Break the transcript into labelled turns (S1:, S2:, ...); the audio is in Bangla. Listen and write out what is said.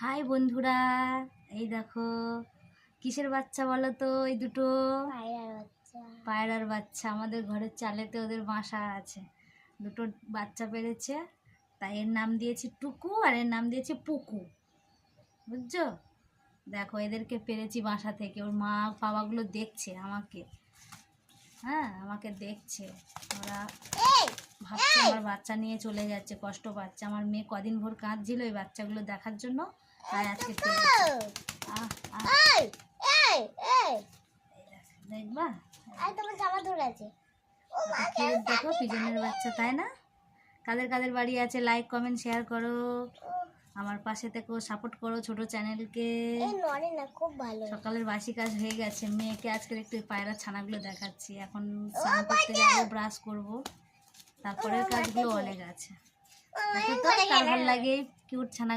S1: হাই বন্ধুরা, এই দেখো কিসের বাচ্চা বলো তো? এই দুটো পায়রার বাচ্চা। আমাদের ঘরের চালেতে ওদের বাসা আছে। দুটো বাচ্চা পেরেছে, তাই এর নাম দিয়েছি টুকু আর এর নাম দিয়েছি পুকু, বুঝছো? দেখো এদেরকে পেরেছি বাসা থেকে। ওর মা বাবাগুলো দেখছে আমাকে, হ্যাঁ আমাকে দেখছে। ওরা ভাবছে আমার বাচ্চা নিয়ে চলে যাচ্ছে, কষ্ট পাচ্ছে। আমার মেয়ে কদিন ভোর কাঁদছিল এই বাচ্চাগুলো দেখার জন্য, তাই আজকে দেখবা দেখো পিজনের বাচ্চা, তাই না? কাদের কাদের বাড়ি আছে লাইক কমেন্ট শেয়ার করো, আমার পাশে থেকেও সাপোর্ট করো ছোট চ্যানেলকে।
S2: খুব ভালো।
S1: সকালের বাসি কাজ হয়ে গেছে, মেয়েকে আজকে একটু পায়রা ছানাগুলো দেখাচ্ছি। এখন স্নান করতে যাবো, ব্রাশ করবো, তারপরের কাজগুলো অনেক আছে। ভালো লাগে কিউট ছানা।